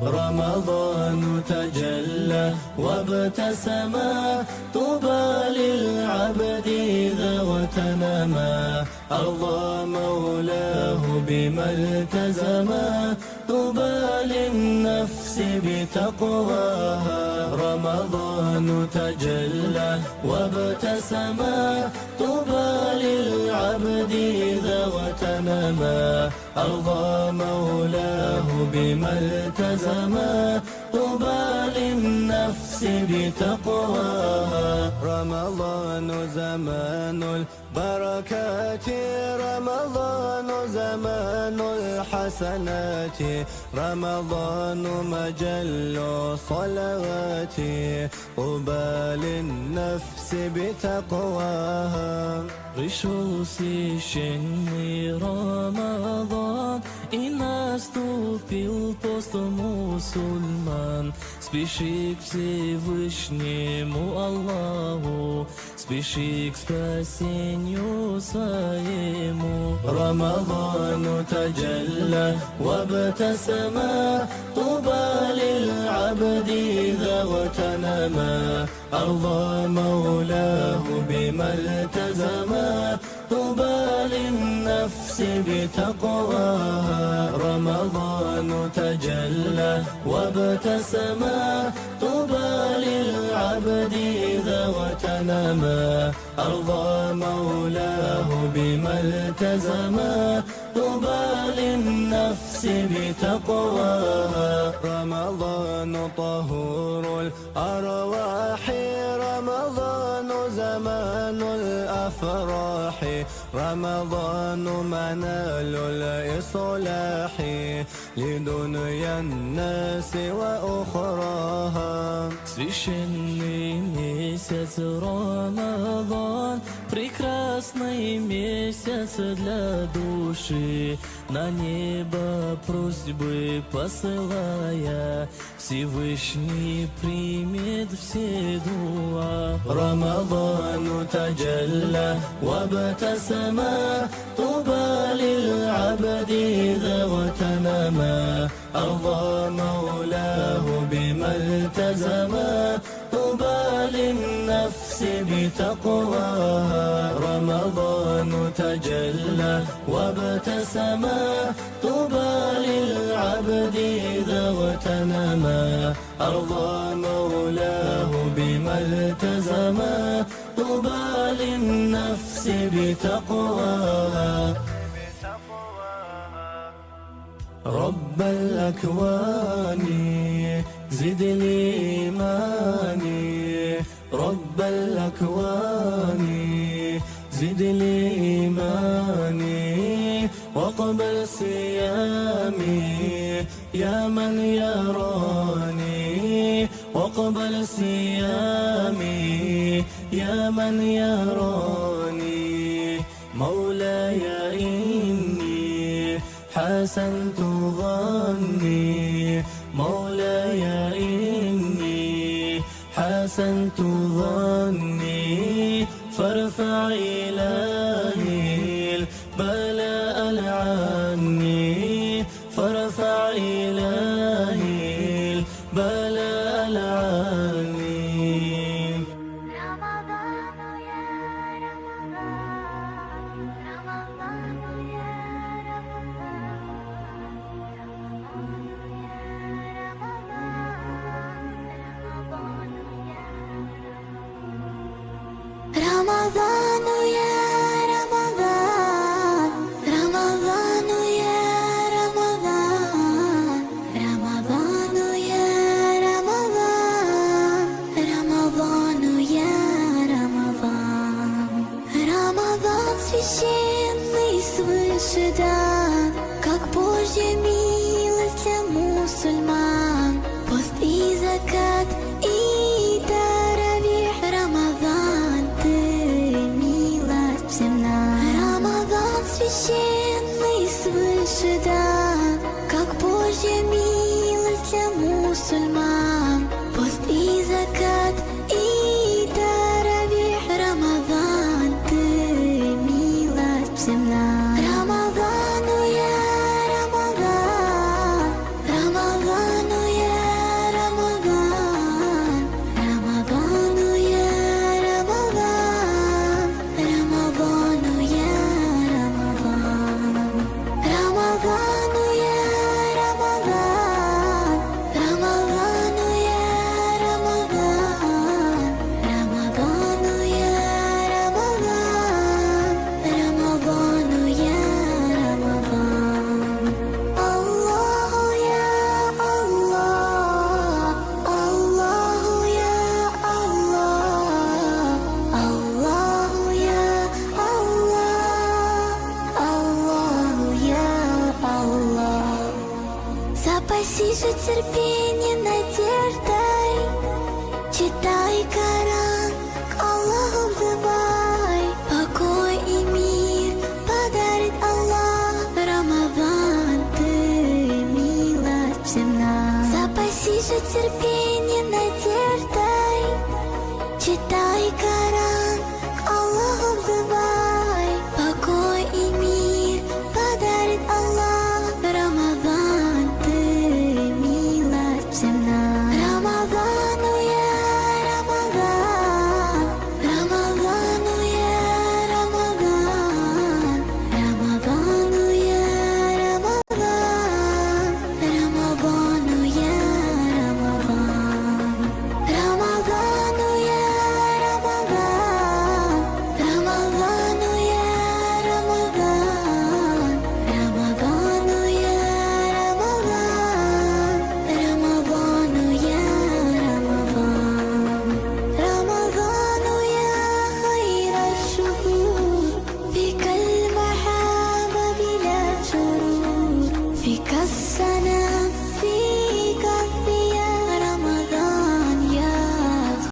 رمضان تجلى وابتسما، طوبى للعبد إذا وتنما، أرضى مولاه بما التزما، طوبى للنفس بتقواها. رمضان تجلى وابتسما، طوبى للعبد إذا وتنما، أرضى مولاه بما التزما، طوبى للنفس بتقواها. رمضان زمان البركات، رمضان زمان الحسنات، رمضان مجل صلوات، طوبى للنفس بتقواها. Пришелся щенный Рамадан, и наступил пост мусульман. Спеши к Всевышнему Аллаху, спеши к спасению своему. Рамадан таджалля вабтасама, طوبى للعبد إذا وتنما، أرضى مولاه بما التزما، طوبى للنفس بتقواها. رمضان تجلى وابتسما، طوبى للعبد إذا وتنما، أرضى مولاه بما التزما، طوبى للنفس بتقواها. رمضان طهور الأرواح، رمضان زمان الأفراح، رمضان منال الإصلاح، لدنيا الناس وأخراها. Священный месяц Рамадан, прекрасный месяц для души, на небо просьбы посылая, Всевышний примет все дуа. Рамадан таджалля вабтасама, طوبى للعبد إذا وتنما، أرضى مولاه بما التزما، طوبى للنفس بتقواها. رمضان تجلى وابتسما، طوبى للعبد إذا وتنما، أرضى مولاه بما التزما، طوبى للنفس بتقواها. رب الأكوان زد لي إيماني، رب الأكوان زد لي إيماني، واقبل صيامي يا من يراني، واقبل صيامي يا من يراني. مولاي إني حسنت ظني، مولاي إني حسنت ظني، فارفع إلهي البلاء عني، فارفع إلهي البلاء عني. رمضان يا رمضان، رمضان يا رمضان، رمضان يا رمضان، رمضان يا رمضان. Рамадан священный свыше дан, как Божья милость для мусульман. Пост и закат и таравих, Рамадан ты милость всем нам. Рамадан священный свыше дан, как Божья милость для мусульман. Пост и закат и таравих, Рамадан ты милость всем нам. Рамадан терпением, надеждой. Читай Коран, к Аллаху взывай. Покой и мир подарит Аллах. Рамадан, ты милость всем нам. Запасись же терпением, надеждой. Читай Коран, к Аллаху взывай. Покой и мир подарит Аллах. Рамадан, ты милость всем нам. Рамадану я Рамадан, Рамадану я Рамадан, Рамадану я Рамадан, Рамадану я Рамадан, Рамадану я Рамадан, Рамадану я Рамадан, Рамадану я Рамадан, Рамадану я Рамадан, Рамадану я خير الشهور. فيك المحبة بلا شرور، فيك السلام